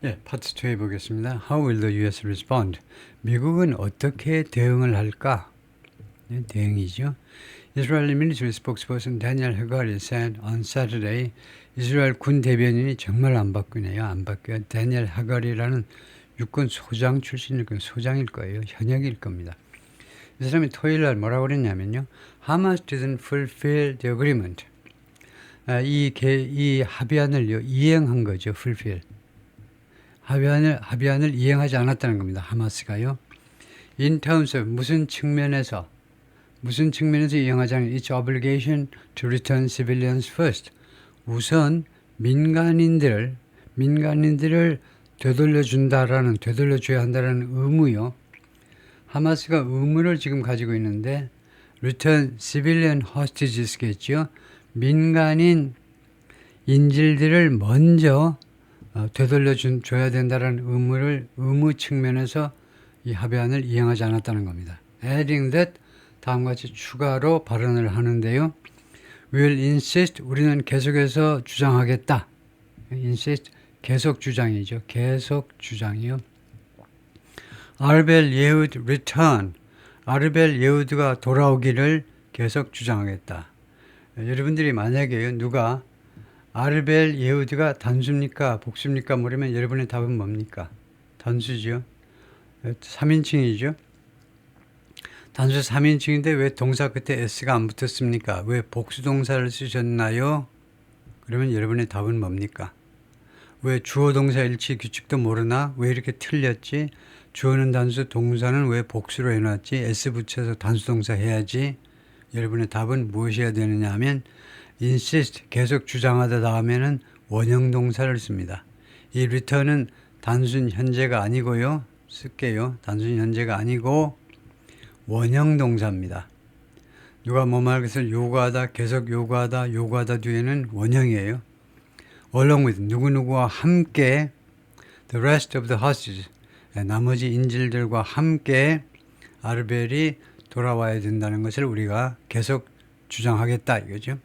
예, 파트 2 해보겠습니다. How will the US respond? 미국은 어떻게 대응을 할까? 예, 대응이죠. Israeli military spokesperson Daniel Hagari said on Saturday, 이스라엘 군 대변인이 정말 안 바뀌네요. 안 바뀌어요. 다니엘 하가리라는 육군 소장 출신일 거예요. 소장일 거예요. 현역일 겁니다. 이 사람이 토요일 날 뭐라고 그랬냐면요. Hamas didn't fulfill the agreement. 이 합의안을 이행한 거죠. fulfill. 합의안을 이행하지 않았다는 겁니다. 하마스가요. In terms of 무슨 측면에서 이행하지 않은 its obligation to return civilians first. 우선 민간인들을 되돌려줘야 한다라는 의무요. 하마스가 의무를 지금 가지고 있는데 return civilian hostages겠죠. 민간인 인질들을 먼저 되돌려줘야 된다는 의무 측면에서 이 합의안을 이행하지 않았다는 겁니다. Adding that 다음과 같이 추가로 발언을 하는데요. We'll insist 우리는 계속해서 주장하겠다. insist 계속 주장이죠. 계속 주장이요. 아르벨 예후드 return 아르벨 예후드가 돌아오기를 계속 주장하겠다. 여러분들이 만약에 누가 아르벨 예후드가 단수입니까? 복수입니까? 물으면 여러분의 답은 뭡니까? 단수죠. 3인칭이죠. 단수 3인칭인데 왜 동사 끝에 s가 안 붙었습니까? 왜 복수 동사를 쓰셨나요? 그러면 여러분의 답은 뭡니까? 왜 주어 동사 일치 규칙도 모르나? 왜 이렇게 틀렸지? 주어는 단수, 동사는 왜 복수로 해놨지? s 붙여서 단수 동사 해야지? 여러분의 답은 무엇이어야 되느냐 하면 insist, 계속 주장하다 다음에는 원형 동사를 씁니다. 이 return은 단순 현재가 아니고요. 쓸게요. 단순 현재가 아니고 원형 동사입니다. 누가 뭐 말 것을 요구하다, 계속 요구하다 뒤에는 원형이에요. along with, 누구누구와 함께 the rest of the hostages, 나머지 인질들과 함께 아르벨이 돌아와야 된다는 것을 우리가 계속 주장하겠다 이거죠.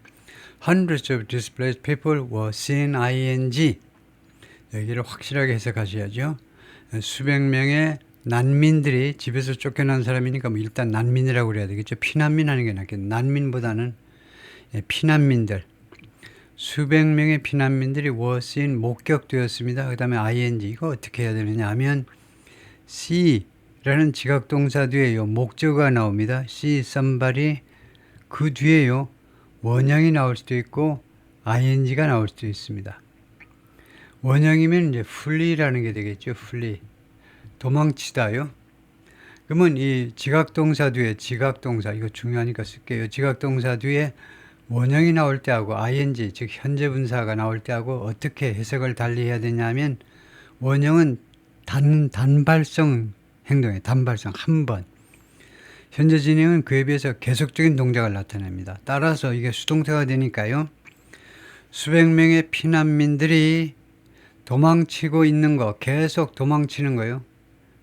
Hundreds of displaced people were seen ing. 여기를 확실하게 해석하셔야죠. 수백 명의 난민들이 집에서 쫓겨난 사람이니까 뭐 일단 난민이라고 그래야 되겠죠. 피난민 하는 게 낫겠네. 난민보다는 피난민들. 수백 명의 피난민들이 were seen 목격되었습니다. 그 다음에 ing. 이거 어떻게 해야 되느냐 하면 see라는 지각동사 뒤에요. 목적어가 나옵니다. see somebody. 그 뒤에요. 원형이 나올 수도 있고 ing가 나올 수도 있습니다. 원형이면 이제 flee라는 게 되겠죠. flee. 도망치다요. 그러면 이 지각동사 뒤에 지각동사 이거 중요하니까 쓸게요. 지각동사 뒤에 원형이 나올 때하고 ing 즉 현재 분사가 나올 때하고 어떻게 해석을 달리 해야 되냐면 원형은 단발성 행동이에요. 단발성 한 번. 현재 진행은 그에 비해서 계속적인 동작을 나타냅니다. 따라서 이게 수동태가 되니까요. 수백 명의 피난민들이 도망치고 있는 거, 계속 도망치는 거요.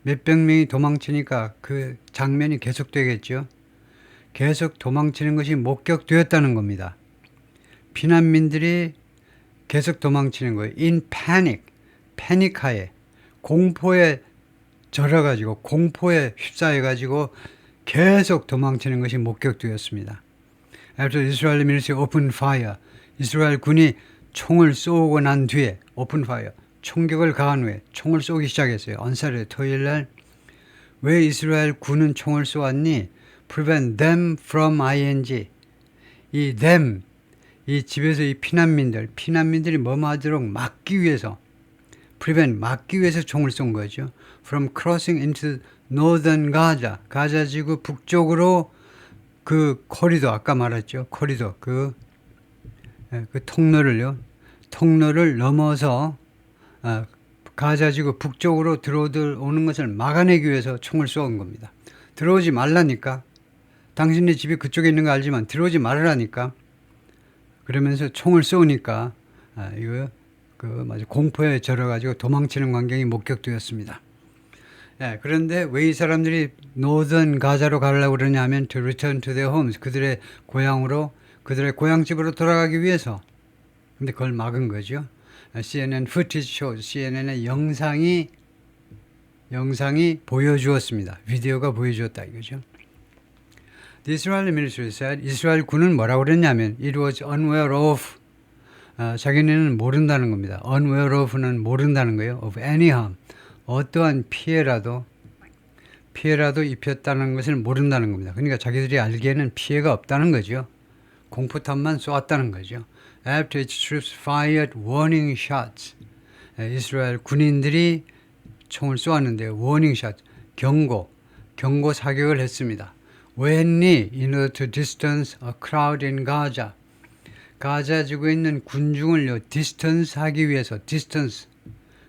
몇백 명이 도망치니까 그 장면이 계속되겠죠. 계속 도망치는 것이 목격되었다는 겁니다. 피난민들이 계속 도망치는 거예요. In panic, 패닉하에, 공포에 절어가지고, 공포에 휩싸여가지고 계속 도망치는 것이 목격되었습니다. After Israeli military opened fire, 이스라엘 군이 총을 쏘고 난 뒤에 open fire, 총격을 가한 후에 총을 쏘기 시작했어요. 언사를 토요일 날 왜 이스라엘 군은 총을 쏘았니? Prevent them from ing. 이 them, 이 집에서 이 피난민들이 뭐하도록 막기 위해서 prevent, 막기 위해서 총을 쏜 거죠. From crossing into northern Gaza, 가자 지구 북쪽으로 그 코리도 아까 말했죠. 코리도 그 통로를 넘어서 가자 지구 북쪽으로 들어오는 것을 막아내기 위해서 총을 쏘은 겁니다. 들어오지 말라니까. 당신네 집이 그쪽에 있는 거 알지만 들어오지 말으라니까. 그러면서 총을 쏘니까 이거 공포에 절어가지고 도망치는 광경이 목격되었습니다. 그런데 왜 이 사람들이 노던 가자로 가려고 그러냐면 to return to their homes, 그들의 고향집으로 돌아가기 위해서. 근데 그걸 막은 거죠. CNN footage shows, CNN의 영상이 보여주었습니다. 비디오가 보여주었다 이거죠. The Israeli military said, 이스라엘 군은 뭐라고 그랬냐면 it was unaware of, 자기네는 모른다는 겁니다. unaware of는 모른다는 거예요. of any harm, 어떠한 피해라도 입혔다는 것을 모른다는 겁니다. 그러니까 자기들이 알기에는 피해가 없다는 거죠. 공포탄만 쏘았다는 거죠. After its troops fired warning shots, 이스라엘 군인들이 총을 쏘았는데요. warning shot, 경고 사격을 했습니다. 왜 했니? In order to distance a crowd in Gaza. 가자 지구에 있는 군중을요, distance 하기 위해서, distance,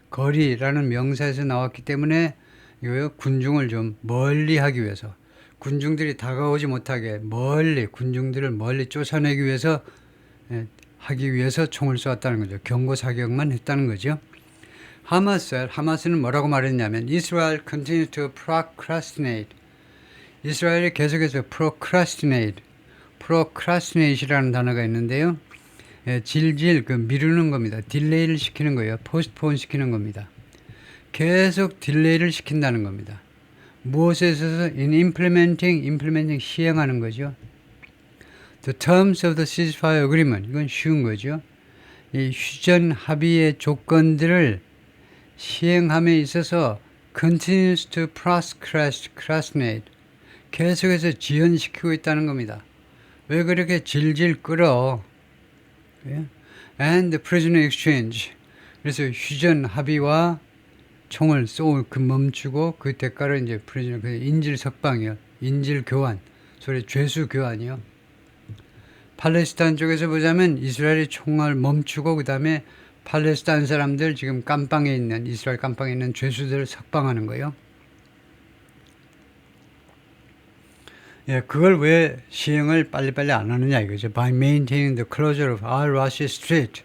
거리라는 명사에서 나왔기 때문에 이거요, 군중을 좀 멀리 하기 위해서, 군중들이 다가오지 못하게 군중들을 멀리 쫓아내기 위해서 하기 위해서 총을 쏘았다는 거죠. 경고 사격만 했다는 거죠. 하마스는 뭐라고 말했냐면 Israel continued to procrastinate. 이스라엘이 계속해서 procrastinate이라는 단어가 있는데요. 질질 미루는 겁니다. 딜레이를 시키는 거예요. postpone 시키는 겁니다. 계속 딜레이를 시킨다는 겁니다. 무엇에 있어서 in implementing 시행하는 거죠. The terms of the ceasefire agreement, 이건 쉬운 거죠. 이 휴전 합의의 조건들을 시행함에 있어서 continues to procrastinate, 계속해서 지연시키고 있다는 겁니다. 왜 그렇게 질질 끌어? And the prisoner exchange, 그래서 휴전 합의와 총을 멈추고 그 대가로 이제 prisoner, 인질 석방이요, 인질 교환, 소위 죄수 교환이요. 팔레스타인 쪽에서 보자면 이스라엘이 총을 멈추고 그 다음에 팔레스타인 사람들 지금 이스라엘 감방에 있는 죄수들을 석방하는 거예요. 그걸 왜 시행을 빨리빨리 안 하느냐 이거죠. By maintaining the closure of al-Rashi Street.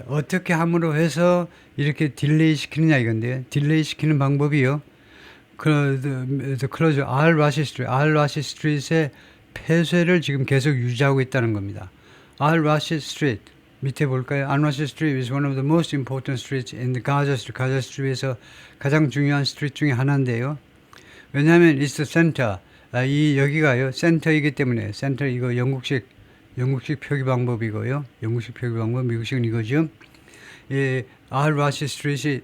어떻게 함으로 해서 이렇게 딜레이 시키느냐 이건데요. 딜레이 시키는 방법이요. The closure al-Rashi Street, al-Rashi Street의 폐쇄를 지금 계속 유지하고 있다는 겁니다. al-Rashi Street 밑에 볼까요? al-Rashi Street is one of the most important streets in the Gaza Strip. 가자 스트립에서 가장 중요한 스트리트 중에 하나인데요. 왜냐하면 it's the center. 여기가요 센터이기 때문에, 센터 이거 영국식 표기 방법이고요. 영국식 표기 방법, 미국식은 이거죠. al-Rashi Street이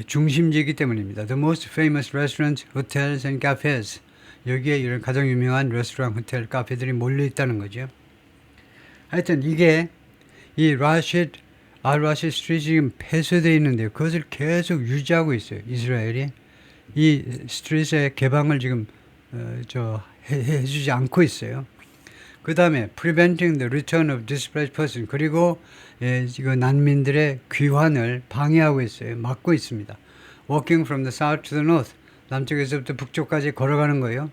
중심지이기 때문입니다. The most famous restaurants, hotels and cafes. 여기에 이런 가장 유명한 레스토랑, 호텔, 카페들이 몰려 있다는 거죠. 하여튼 이게 이 al-Rashi Street이 지금 폐쇄되어 있는데요. 그것을 계속 유지하고 있어요. 이스라엘이 이 스트릿의 개방을 지금 해주지 않고 있어요. 그 다음에 preventing the return of displaced person, 그리고 이거 난민들의 귀환을 방해하고 있어요. 막고 있습니다. Walking from the south to the north, 남쪽에서부터 북쪽까지 걸어가는 거예요.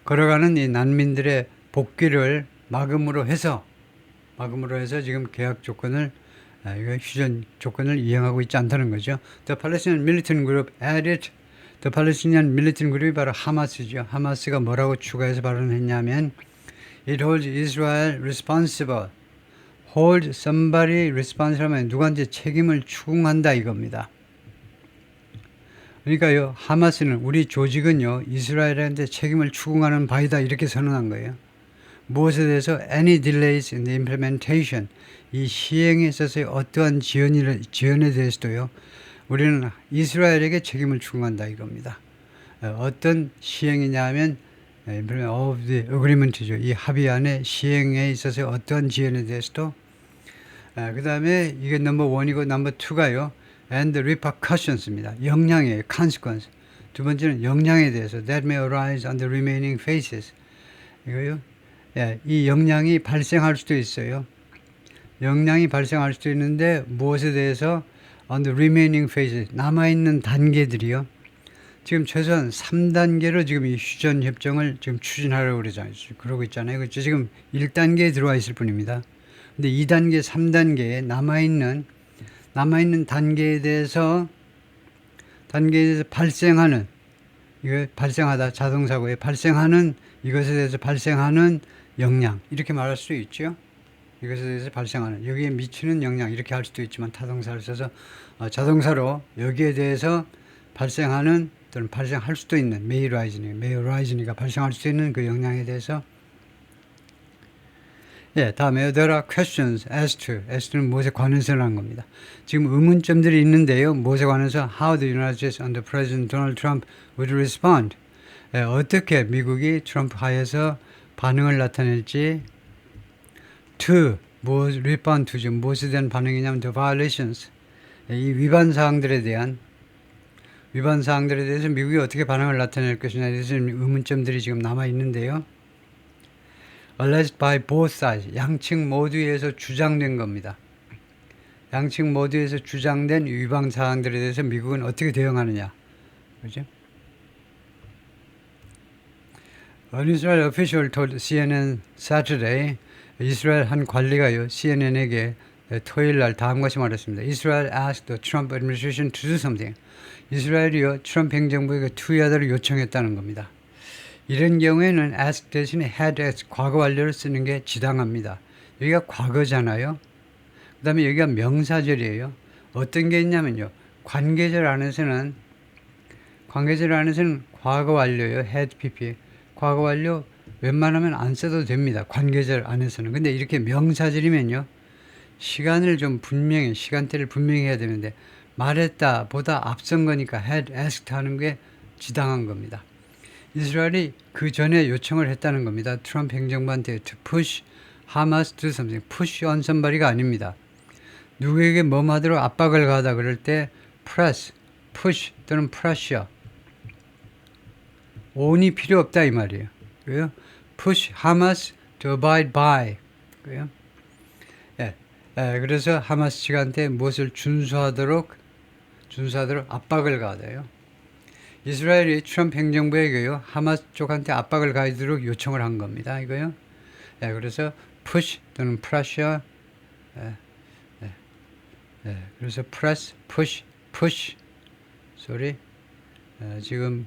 걸어가는 이 난민들의 복귀를 막음으로 해서 지금 계약 조건을, 휴전 조건을 이행하고 있지 않다는 거죠. The Palestinian militant group added, The Palestinian militant group이 바로 하마스죠. 하마스가 뭐라고 추가해서 발언했냐면 It holds Israel responsible. Hold somebody responsible 하면 누구한테 책임을 추궁한다 이겁니다. 그러니까요, 하마스는, 우리 조직은요, 이스라엘한테 책임을 추궁하는 바이다 이렇게 선언한 거예요. 무엇에 대해서? Any delays in the implementation, 이 시행에 있어서의 어떠한 지연에 대해서도요, 우리는 이스라엘에게 책임을 추궁한다 이겁니다. 어떤 시행이냐 하면 of the agreement죠. 이 합의안의 시행에 있어서 어떠한 지연에 대해서도. 그 다음에 이게 넘버 1이고 넘버 2가요. and the repercussions입니다. 영향이에요. consequence. 두 번째는 영향에 대해서 that may arise on the remaining phases. 이거요. 이 영향이 발생할 수도 있어요. 영향이 발생할 수도 있는데 무엇에 대해서? on the remaining phases. 남아있는 단계들이요. 지금 최소한 3단계로 지금 이 휴전 협정을 지금 추진하려고 그러고 있잖아요. 그렇죠? 지금 1단계에 들어와 있을 뿐입니다. 근데 2단계, 3단계에 남아있는 단계에 대해서 발생하는, 이거 발생하다, 자동사고에 발생하는, 이것에 대해서 발생하는 영향, 이렇게 말할 수 있죠. 이것에 대해서 발생하는 여기에 미치는 영향 이렇게 할 수도 있지만 타동사를 써서 자동사로 여기에 대해서 발생하는 또는 발생할 수도 있는 may arise니까 발생할 수 있는 그 영향에 대해서 다음에 there are questions as to는 무엇에 관해서 라는 겁니다. 지금 의문점들이 있는데요. 무엇에 관해서 how the United States under President Donald Trump would respond 어떻게 미국이 트럼프 하에서 반응을 나타낼지 to respond to죠. 무엇에 대한 반응이냐면 the violations 이 위반 사항들에 대해서 미국이 어떻게 반응을 나타낼 것이냐에 대해서 의문점들이 지금 남아 있는데요. alleged by both sides 양측 모두에서 주장된 겁니다. 양측 모두에서 주장된 위반 사항들에 대해서 미국은 어떻게 대응하느냐, 그죠? An Israel official told CNN Saturday, 이스라엘 한 관리가요 CNN에게 토요일 날 다음과 같이 말했습니다. Israel asked the Trump administration to do something. 이스라엘이요 트럼프 행정부에게 투여하도록 요청했다는 겁니다. 이런 경우에는 ask 대신에 had asked 과거 완료를 쓰는 게 지당합니다. 여기가 과거잖아요. 그 다음에 여기가 명사절이에요. 어떤 게 있냐면요. 관계절 안에서는 과거 완료요. had pp. 과거 완료 웬만하면 안 써도 됩니다. 관계절 안에서는. 근데 이렇게 명사절이면요. 시간대를 분명히 해야 되는데 말했다 보다 앞선 거니까 had asked 하는 게 지당한 겁니다. 이스라엘이 그 전에 요청을 했다는 겁니다. 트럼프 행정부한테 to push Hamas to do something. push on somebody가 아닙니다. 누구에게 뭐 하도록 압박을 가하다 그럴 때 press, push 또는 pressure on이 필요 없다 이 말이에요. 그래요? push Hamas to abide by. 그래요? 그래서 하마스 측한테 무엇을 준수하도록 압박을 가하다요. 이스라엘이 트럼프 행정부에게요 하마스 쪽한테 압박을 가하도록 요청을 한 겁니다. 이거요. 그래서 push 또는 pressure. 그래서 press, push. sorry. 지금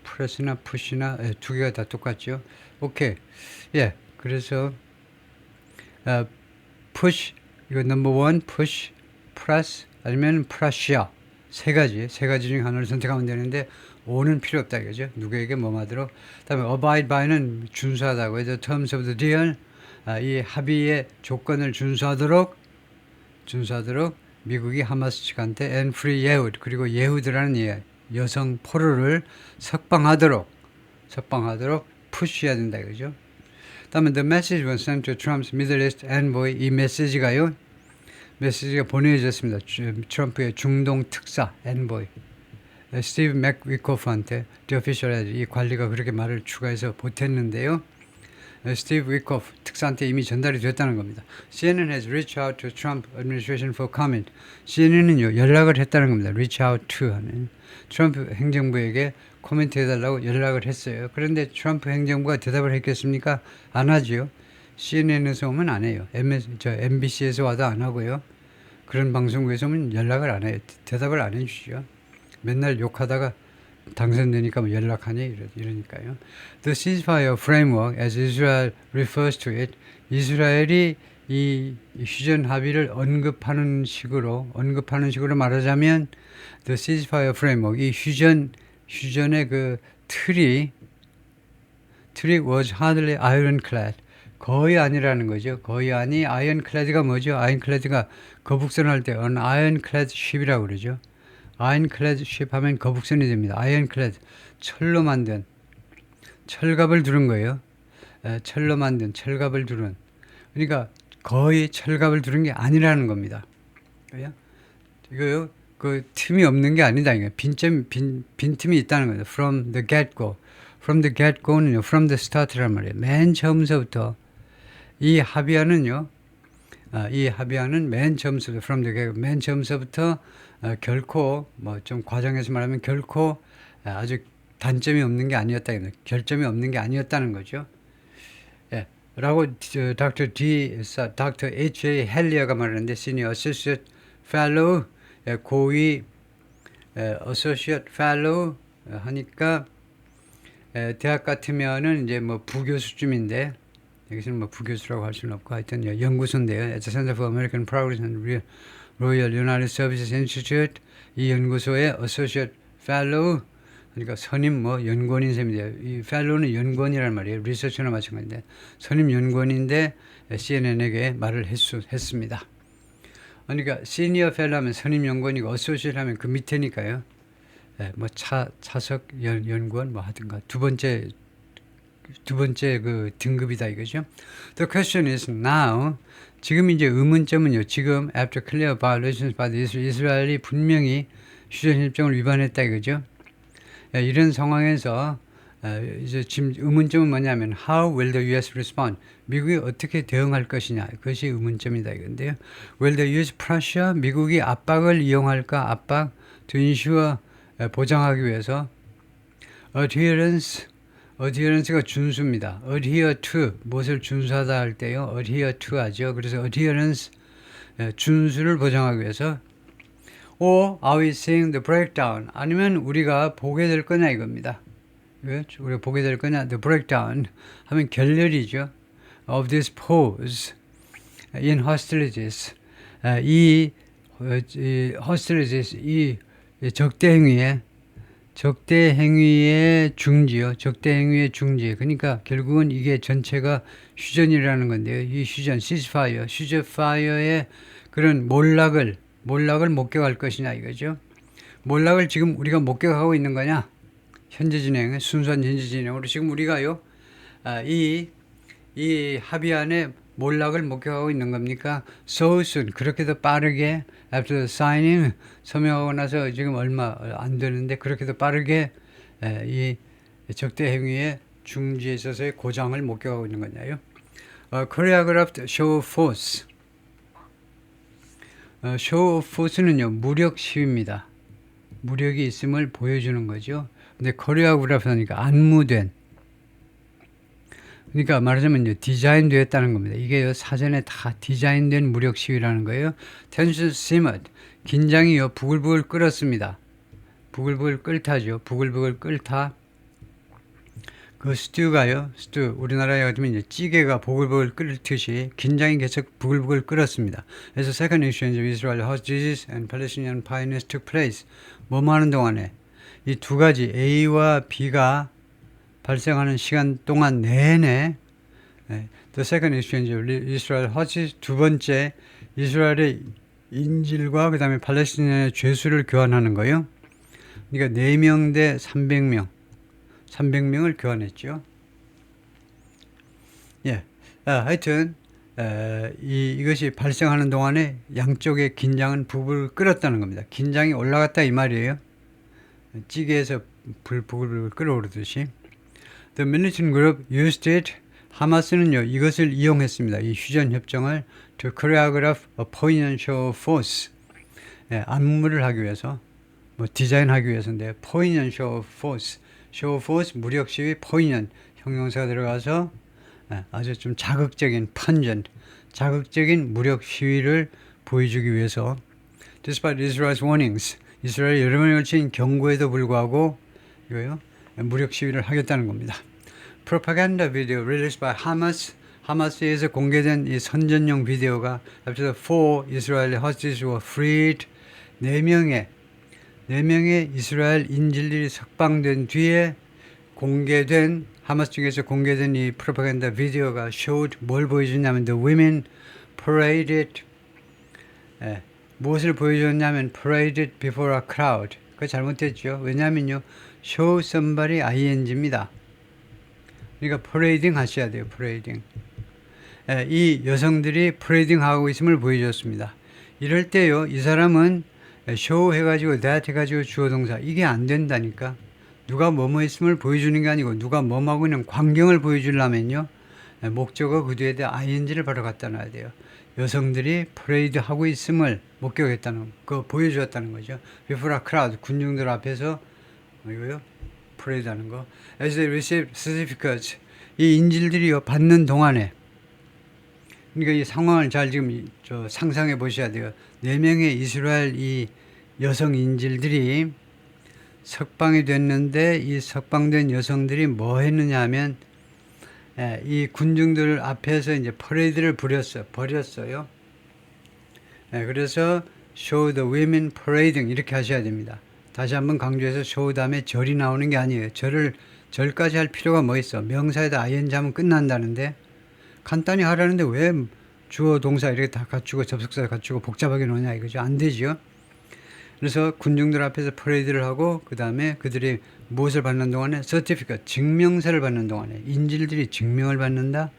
press나 push나 두 개가 다 똑같죠. 오케이. 그래서 push 이거 number one push, press 아니면 pressure 세 가지 중에 하나를 선택하면 되는데 오는 필요 없다 이거죠. 누구에게 뭐 하도록. 그다음에 abide by는 준수하다고 해서 terms of the deal 이 합의의 조건을 준수하도록 미국이 하마스 측한테 and free Yehud 그리고 예후드라는 여성 포로를 석방하도록 푸시해야 된다 이거죠. 다음에 the message was sent to Trump's Middle East envoy 이 메시지가 보내졌습니다. 트럼프의 중동 특사 envoy 스티브 맥위코프한테 the official 이 관리가 그렇게 말을 추가해서 보탰는데요. 스티브 위코프 특사한테 이미 전달이 됐다는 겁니다. CNN has reached out to Trump administration for comment. CNN은요 연락을 했다는 겁니다. reach out to 하는 트럼프 행정부에게 코멘트 해달라고 연락을 했어요. 그런데 트럼프 행정부가 대답을 했겠습니까? 안 하지요. CNN에서 오면 안 해요. MBC에서 와도 안 하고요. 그런 방송국에서 오면 연락을 안 해요. 대답을 안 해주시죠. 맨날 욕하다가 당선되니까 뭐 연락하니 이러니까요. The ceasefire framework, as Israel refers to it, 이스라엘이 이 휴전 합의를 언급하는 식으로 말하자면, the ceasefire framework, 이 휴전의 그 틀이 was hardly ironclad, 거의 아니라는 거죠. 거의 아니. ironclad가 뭐죠? ironclad가 거북선할 때 an ironclad ship이라고 그러죠. ironclad ship 하면 거북선이 됩니다. ironclad, 철로 만든, 철갑을 두른 거예요. 철로 만든, 철갑을 두른. 그러니까 거의 철갑을 두른 게 아니라는 겁니다. 이거요, 그 틈이 없는 게 아니다. 빈틈이 있다는 거죠. From the get-go. From the get-go는요, from the start란 말이에요. 맨 처음서부터 이 합의안은 맨 처음서부터, from the get-go, 맨 처음서부터 결코 뭐 좀 과장해서 말하면 결코 아주 단점이 없는 게 아니었다, 결점이 없는 게 아니었다는 거죠. 라고 Dr. H.A. 헬리어가 말하는데 Senior Associate Fellow, 고위 Associate Fellow 하니까 대학 같으면은 이제 뭐 부교수쯤인데 여기서는 뭐 부교수라고 할 수는 없고 하여튼 연구소인데요. At the Center for American Progress and Royal United Services Institute 이 연구소의 Associate Fellow 그러니까 선임 뭐 연구원인 셈인데요. 이 Fellow는 연구원이란 말이에요. 리서처나 마찬가지인데 선임 연구원인데 CNN에게 말을 했습니다. 그러니까 시니어 펠로 하면 선임 연구원이고 어소시에이트 하면 그 밑에니까요. 뭐 차석 연구원 뭐 하든가 두 번째 그 등급이다 이거죠. The question is now. 지금 이제 의문점은요. 지금 after clear violations by the 이스라엘이 분명히 휴전 협정을 위반했다 이거죠. 이런 상황에서 이제 지금 의문점은 뭐냐면 how will the U.S. respond? 미국이 어떻게 대응할 것이냐 그것이 의문점이다 이건데요. Will the U.S. pressure? 미국이 압박을 이용할까? 압박 to ensure 보장하기 위해서 adherence가 준수입니다. adhere to 무엇을 준수하다 할 때요. adhere to 하죠. 그래서 adherence 준수를 보장하기 위해서 or are we seeing the breakdown? 아니면 우리가 보게 될 거냐 이겁니다. 우리가 보게 될 거냐 the breakdown 하면 결렬이죠. of this pause in hostilities 이 hostilities 이 적대 행위의 중지요. 적대 행위의 중지. 그러니까 결국은 이게 전체가 휴전이라는 건데요. 이 휴전, 시즈파이어의 그런 몰락을 목격할 것이냐 이거죠. 몰락을 지금 우리가 목격하고 있는 거냐? 현재 진행, 순수한 현재 진행으로 지금 우리가요. 이 합의안에 몰락을 목격하고 있는 겁니까? So soon, 그렇게도 빠르게 after signing 서명하고 나서 지금 얼마 안 되는데 그렇게도 빠르게 이 적대 행위의 중지에 있어서의 고장을 목격하고 있는 거냐요. choreographed show of force. show of force는요 무력 시위입니다. 무력이 있음을 보여주는 거죠. 근데 choreographed 하니까 안무된. 그러니까 말하자면 디자인되었다는 겁니다. 이게 사전에 다 디자인된 무력 시위라는 거예요. Tension simmered. 긴장이요 부글부글 끓었습니다. 부글부글 끓다죠. 부글부글 끓다. 그 스튜가요. 우리나라에 같으면 찌개가 부글부글 끓듯이 긴장이 계속 부글부글 끓었습니다. 그래서 second exchange of Israeli hostages and Palestinian pioneers took place. 뭐뭐 하는 동안에 이 두 가지 A와 B가 발생하는 시간 동안 내내 the second exchange of Israel hostages 두 번째 이스라엘의 인질과 그 다음에 팔레스티나의 죄수를 교환하는 거예요. 그러니까 4명 대 300명을 교환했죠. 하여튼 이것이 발생하는 동안에 양쪽의 긴장은 부글부글 끓었다는 겁니다. 긴장이 올라갔다 이 말이에요. 찌개에서 부글부글 끓어오르듯이. The militant group used it. 하마스는요 이것을 이용했습니다. 이 휴전 협정을 to choreograph a poignant show of force. 안무를 하기 위해서, 뭐 디자인하기 위해서인데 poignant show of force. show of force 무력 시위 poignant 형용사가 들어가서 아주 좀 자극적인 pungent 자극적인 무력 시위를 보여주기 위해서 despite Israel's warnings. 이스라엘 여러 번에 걸친 경고에도 불구하고 이거요. 무력 시위를 하겠다는 겁니다. 프로파간다 비디오 released by Hamas. 하마스에서 공개된 이 선전용 비디오가 after the 4 Israeli hostages were freed 4명의 이스라엘 인질들이 석방된 뒤에 공개된 하마스 측에서 공개된 이 프로파간다 비디오가 showed 뭘 보여주냐면 the women paraded 무엇을 보여줬냐면 paraded before a crowd. 그거 잘못됐죠. 왜냐면요 show somebody ing입니다. 그러니까 parading 하셔야 돼요. parading. 이 여성들이 parading 하고 있음을 보여줬습니다. 이럴 때요 이 사람은 show 해가지고 that 해가지고 주어 동사 이게 안 된다니까. 누가 뭐뭐 했음을 보여주는 게 아니고 누가 뭐뭐 하고 있는 광경을 보여주려면요 목적어 그 뒤에 ing를 바로 갖다 놔야 돼요. 여성들이 프레이드 하고 있음을 목격했다는 거 보여주었다는 거죠. before a crowd 군중들 앞에서 이거요 프레이드 하는 거. as they received certificates 이 인질들이요 받는 동안에 그러니까 이 상황을 잘 지금 상상해 보셔야 돼요. 4명의 이스라엘 이 여성 인질들이 석방이 됐는데 이 석방된 여성들이 뭐 했느냐 하면 이 군중들 앞에서 이제 퍼레이드를 벌였어요. 그래서 show the women parading 이렇게 하셔야 됩니다. 다시 한번 강조해서 show 다음에 절이 나오는 게 아니에요. 절까지 할 필요가 뭐 있어? 명사에다 ing 하면 끝난다는데 간단히 하라는데 왜 주어 동사 이렇게 다 갖추고 접속사 갖추고 복잡하게 놓냐 이거죠. 안 되죠. 그래서 군중들 앞에서 퍼레이드를 하고 그 다음에 그들이 무엇을 받는 동안에 certificate 증명서를 받는 동안에 인질들이 증명을 받는다.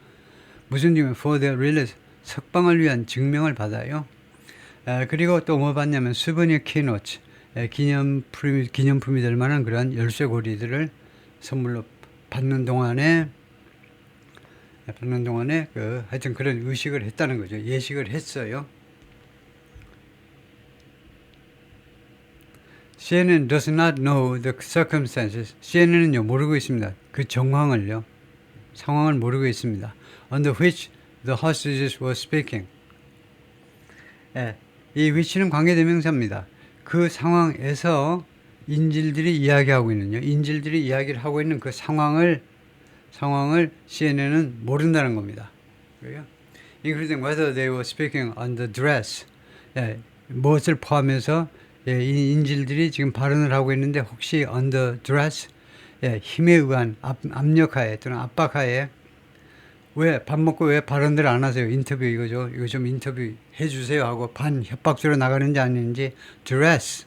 무슨 증명? for their release 석방을 위한 증명을 받아요. 그리고 또 뭐 받냐면 souvenir keynotes 기념품이 될 만한 그런 열쇠고리들을 선물로 받는 동안에 하여튼 그런 의식을 했다는 거죠. 예식을 했어요. CNN does not know the circumstances. CNN은요 모르고 있습니다. 그 상황을 모르고 있습니다. Under which the hostages were speaking. 이 which는 관계대명사입니다. 그 상황에서 인질들이 이야기하고 있는 그 상황을 CNN은 모른다는 겁니다. Including whether they were speaking on the dress. 무엇을 포함해서 이 인질들이 지금 발언을 하고 있는데 혹시 on the dress 힘에 의한 압력하에 또는 압박하에 왜 밥 먹고 왜 발언들 안 하세요? 인터뷰 이거죠. 이거 좀 인터뷰 해주세요 하고 반 협박조로 나가는지 아닌지 dress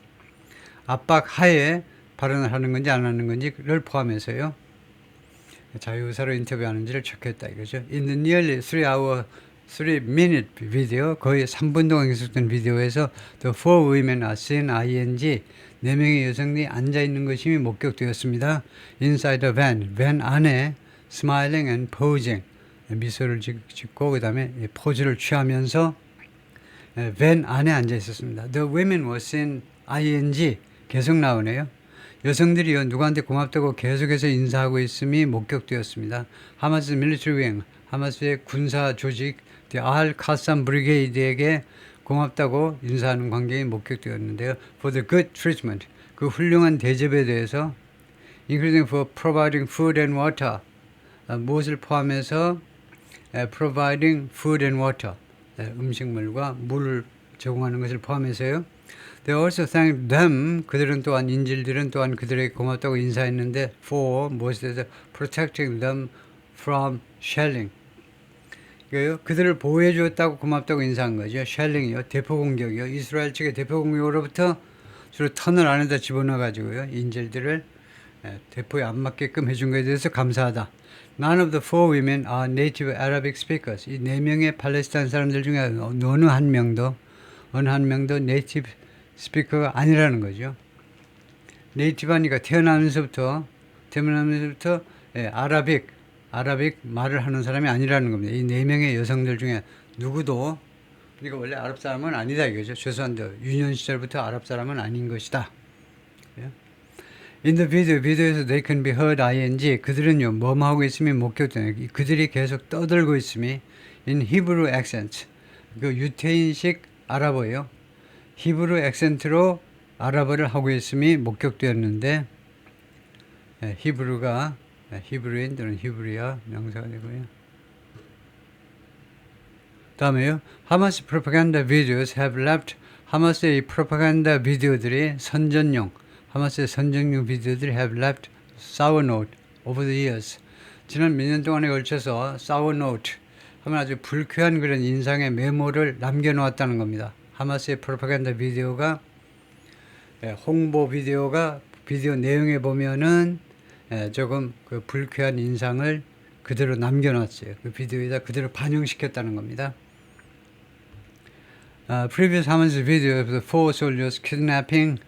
압박하에 발언을 하는 건지 안 하는 건지를 포함해서요. 자유의사로 인터뷰하는지를 체크했다 이거죠. In the nearly 3-minute video 거의 3분 동안 계속된 비디오에서 the four women are seen ing 4명의 여성들이 앉아있는 것이 목격되었습니다. Inside the van 안에 smiling and posing 미소를 짓고 그 다음에 포즈를 취하면서 밴 안에 앉아 있었습니다. The women were seen ing 계속 나오네요. 여성들이요 누구한테 고맙다고 계속해서 인사하고 있음이 목격되었습니다. 하마스 밀리터리 윙 하마스의 군사 조직 The Al-Qassam Brigade에게 고맙다고 인사하는 광경이 목격되었는데요. For the good treatment 그 훌륭한 대접에 대해서 including for providing food and water 무엇을 포함해서 providing food and water 음식물과 물을 제공하는 것을 포함해서요. They also thanked them 그들은 또한 인질들은 또한 그들에게 고맙다고 인사했는데 for 무엇에 대해서 protecting them from shelling 그들을 보호해 주었다고 고맙다고 인사한 거죠. 쉘링이요 대포 공격이요 이스라엘 측의 대포 공격으로부터 주로 터널 안에다 집어넣어 가지고요 인질들을 대포에 안 맞게끔 해준 것에 대해서 감사하다. None of the four women are native Arabic speakers. 이 4명의 팔레스타인 사람들 중에 어느 한 명도 네이티브 스피커가 아니라는 거죠. 네이티브 하니까 태어나면서부터 아라빅 말을 하는 사람이 아니라는 겁니다. 이 4명의 여성들 중에 누구도 그러니까 원래 아랍 사람은 아니다 이거죠. 최소한 유년 시절부터 아랍 사람은 아닌 것이다. In the 비디오에서 they can be heard ing 그들은요 뭐하고 있음이 목격되네요. 그들이 계속 떠들고 있음이 in Hebrew accent 그 유태인식 아랍어예요. 히브루 액센트로 아랍어를 하고 있음이 목격되었는데 히브리인 또는 히브리아 명사가 되고요. 다음에요. 하마스 프로파간다 videos have left 하마스의 프로파간다 비디오들이 하마스의 선전용 비디오들이 have left sour note over the years. 지난 몇 년 동안에 걸쳐서 sour note 하면 아주 불쾌한 그런 인상의 메모를 남겨놓았다는 겁니다. 하마스의 프로파간다 비디오가 홍보 비디오 내용에 보면은 조금 그 불쾌한 인상을 그대로 남겨놨어요. 그 비디오에다 그대로 반영시켰다는 겁니다. Previous Hamas video of the four soldiers kidnapping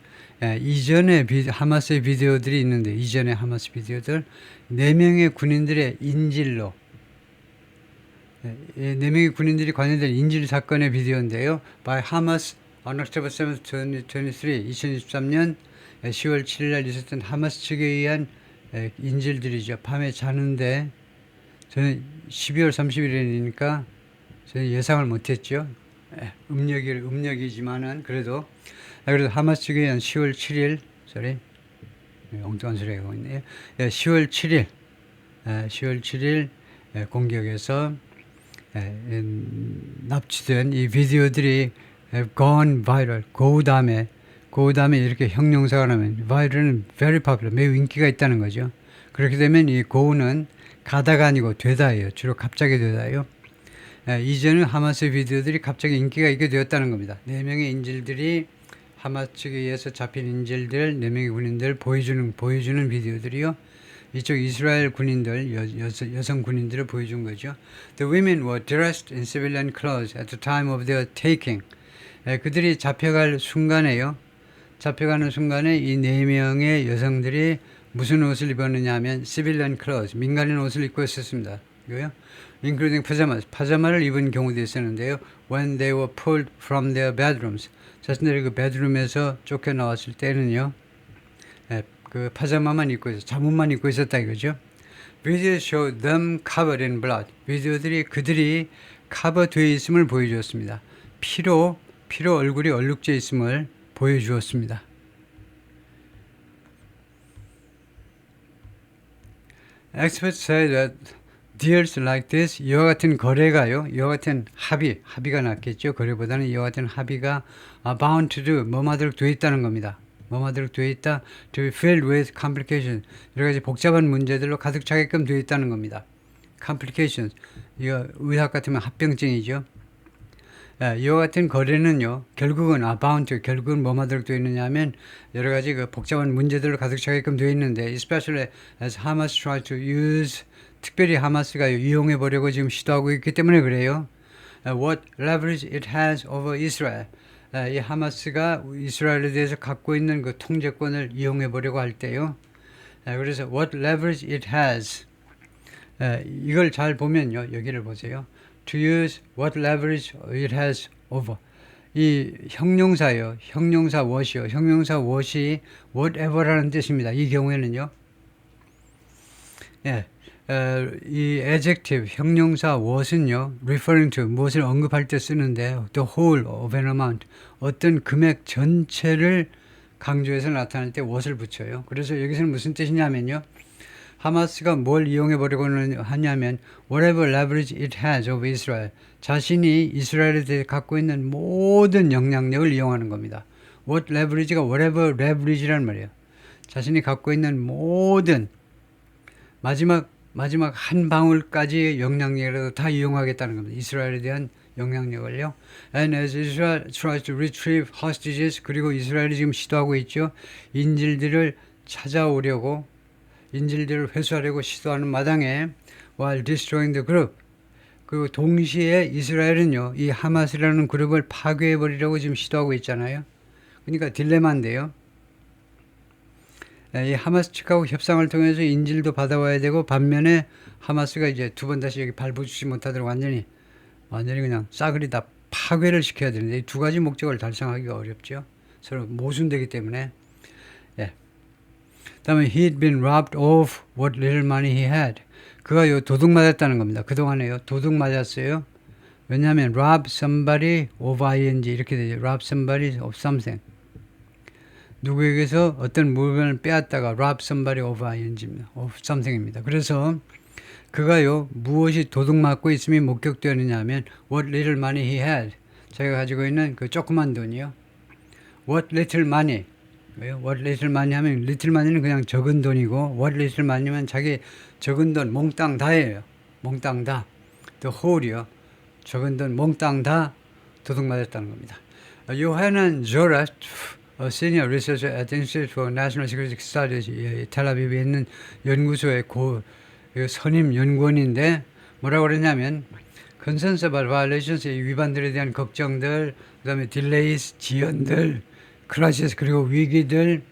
이전에 하마스의 비디오들이 있는데 이전에 하마스 비디오들 4명의 군인들의 인질로 4명의 군인들이 관련된 인질 사건의 비디오인데요. By Hamas on October 7th, 2023년 10월 7일 날 있었던 하마스 측에 의한 인질들이죠. 밤에 자는데 저는 12월 30일이니까 저는 예상을 못했죠. 음력이지만은 그래도 하마스 측에 의한 10월 7일 엉뚱한 소리 하고 있네요. 10월 7일, 10월 7일 공격에서 납치된 이 비디오들이 have gone viral. 그 다음에 이렇게 형용사가 나면 viral은 very popular, 매우 인기가 있다는 거죠. 그렇게 되면 이 go는 가다가 아니고 되다예요. 주로 갑자기 되다예요. 이제는 하마스 비디오들이 갑자기 인기가 있게 되었다는 겁니다. 4명의 인질들이 하마스 측에 의해서 잡힌 인질들, 4명의 군인들 보여주는 비디오들이요. 이쪽 이스라엘 군인들, 여성 군인들을 보여준 거죠. The women were dressed in civilian clothes at the time of their taking. 그들이 잡혀가는 순간에 이 4명의 여성들이 무슨 옷을 입었느냐 하면 civilian clothes, 민간인 옷을 입고 있었습니다. 이거요. including pajamas, 파자마를 입은 경우도 있었는데요. when they were pulled from their bedrooms, 자신들이 그 베드룸에서 쫓겨나왔을 때는요. 그 파자마만 입고 있었, 잠옷만 입고 있었다 이거죠. Videos show them covered in blood. 비디오들이 그들이 커버되어 있음을 보여주었습니다. 피로 얼굴이 얼룩져 있음을 보여주었습니다. Experts say that deals like this, 이와 같은 거래가요, 이와 같은 합의가 낫겠죠. 거래보다는 이와 같은 합의가 bound to do, 뭐마도록 되어 있다는 겁니다. 뭐마도록 되어 있다, to be filled with complications, 여러 가지 복잡한 문제들로 가득 차게끔 되어 있다는 겁니다. complications, 이거 의학 같으면 합병증이죠. 이와 같은 거래는요, 결국은 bound to, 결국은 뭐마도록 되어 있느냐 하면 여러 가지 그 복잡한 문제들로 가득 차게끔 되어 있는데, especially as Hamas tries to use, 특별히 하마스가 이용해 보려고 지금 시도하고 있기 때문에 그래요. What leverage it has over Israel. 이 하마스가 이스라엘에 대해서 갖고 있는 그 통제권을 이용해 보려고 할 때요. 그래서 what leverage it has. 이걸 잘 보면요. 여기를 보세요. To use what leverage it has over. 이 형용사요. 형용사 what이요. 형용사 what이 whatever라는 뜻입니다. 이 경우에는요. 이 adjective, 형용사 what은요, referring to, 무엇을 언급할 때 쓰는데, the whole of an amount, 어떤 금액 전체를 강조해서 나타낼 때 what을 붙여요. 그래서 여기서는 무슨 뜻이냐면요, 하마스가 뭘 이용해 보려고 하냐면, whatever leverage it has over Israel, 자신이 이스라엘에 대해 갖고 있는 모든 영향력을 이용하는 겁니다. what leverage가 whatever leverage란 말이에요. 자신이 갖고 있는 모든 마지막 한 방울까지의 영향력이라도 다 이용하겠다는 겁니다. 이스라엘에 대한 영향력을요. And as Israel tries to retrieve hostages, 그리고 이스라엘이 지금 시도하고 있죠. 인질들을 찾아오려고, 인질들을 회수하려고 시도하는 마당에 while destroying the group, 그리고 동시에 이스라엘은요, 이 하마스라는 그룹을 파괴해버리려고 지금 시도하고 있잖아요. 그러니까 딜레마인데요. 이 하마스 측하고 협상을 통해서 인질도 받아와야 되고, 반면에 하마스가 이제 두 번 다시 여기 발붙이지 못하도록 완전히 그냥 싸그리 다 파괴를 시켜야 되는데, 이 두 가지 목적을 달성하기가 어렵죠. 서로 모순되기 때문에. 다음에 he had been robbed of what little money he had. 그가 도둑 맞았다는 겁니다. 그동안에요, 도둑 맞았어요. 왜냐하면 rob somebody of ing 이렇게 되죠. rob somebody of something. 누구에게서 어떤 물건을 빼앗다가 rob somebody of ing입니다. of something입니다. 그래서 그가요, 무엇이 도둑맞고 있음이 목격되느냐 하면 what little money he had, 자기가 가지고 있는 그 조그만 돈이요. what little money, what little money 하면 little money는 그냥 적은 돈이고, what little money면 자기 적은 돈 몽땅 다예요. 몽땅 다. the whole이요. 적은 돈 몽땅 다 도둑맞았다는 겁니다. 요하난 조라트, Senior Researcher at the Institute for National Security Studies, 텔아비브에 있는 연구소의 선임 연구원인데, 뭐라고 그러냐면 Concerns about violations, 위반들에 대한 걱정들, 그 다음에 delays, 지연들, crisis, 그리고 위기들,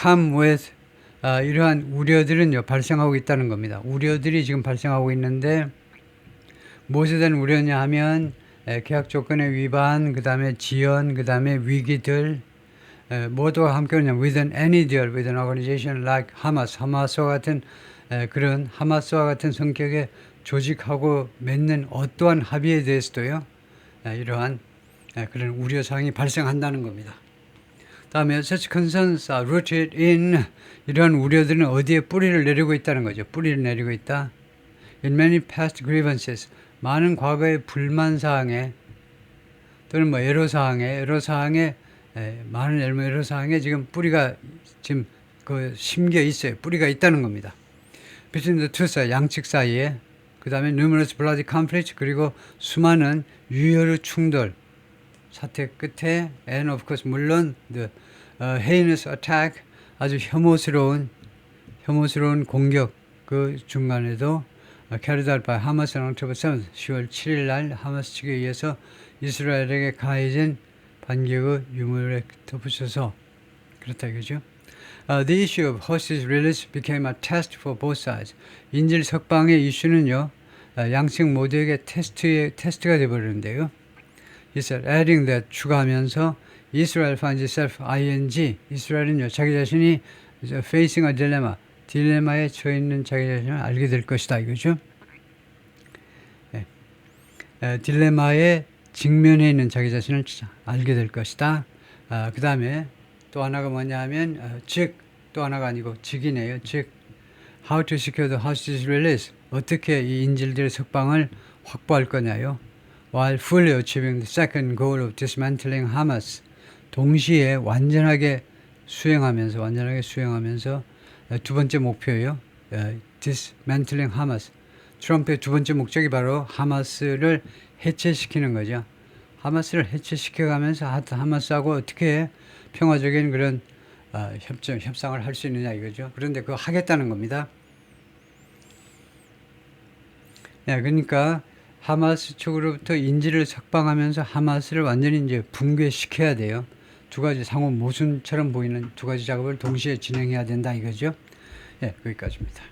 come with, 이러한 우려들은요, 발생하고 있다는 겁니다. 우려들이 지금 발생하고 있는데, 무엇에 대한 우려냐 하면 계약 조건의 위반, 그 다음에 지연, 그 다음에 위기들, 모두가 함께 그냥 with any deal with an organization like Hamas, 하마스와 같은 그런 하마스와 같은 성격의 조직하고 맺는 어떠한 합의에 대해서도요, 이러한 그런 우려사항이 발생한다는 겁니다. 다음에 such concerns are rooted in 이런 우려들은 어디에 뿌리를 내리고 있다는 거죠. 뿌리를 내리고 있다. In many past grievances 많은 과거의 불만 사항에 또는 뭐 애로 사항에 많은 애로 사항에 지금 뿌리가 지금 그 심겨 있어요. 뿌리가 있다는 겁니다. Between the two sides 양측 사이에 그 다음에 numerous bloody conflicts 그리고 수많은 유혈의 충돌 사태 끝에 and of course 물론 the heinous attack 아주 혐오스러운 공격 그 중간에도 carried out by Hamas on October 7th 10월 7일 날 하마스 측에 의해서 이스라엘에게 가해진 반격의 유물에 덧붙여서 그렇다 이거죠. The issue of hostage release became a test for both sides. 인질 석방의 이슈는요 양측 모두에게 테스트가 되어버리는데요. He said, adding that 추가하면서 Israel finds itself ing 이스라엘은요 자기 자신이 facing a dilemma 딜레마에 처해 있는 자기 자신을 알게 될 것이다 이거죠. 딜레마에 직면해 있는 자기 자신을 알게 될 것이다. 그 다음에 또 하나가 뭐냐 하면 또 하나가 아니고 즉이네요. how to secure the hostage release 어떻게 이 인질들의 석방을 확보할 거냐요. while fully achieving the second goal of dismantling Hamas 동시에 완전하게 수행하면서 두 번째 목표예요. dismantling Hamas 트럼프의 두 번째 목적이 바로 하마스를 해체시키는 거죠. 하마스를 해체시켜가면서 하마스하고 어떻게 평화적인 그런 협상을 할 수 있느냐 이거죠. 그런데 그거 하겠다는 겁니다. 그러니까 하마스 측으로부터 인질을 석방하면서 하마스를 완전히 이제 붕괴시켜야 돼요. 두 가지 상호 모순처럼 보이는 두 가지 작업을 동시에 진행해야 된다 이거죠. 거기까지입니다.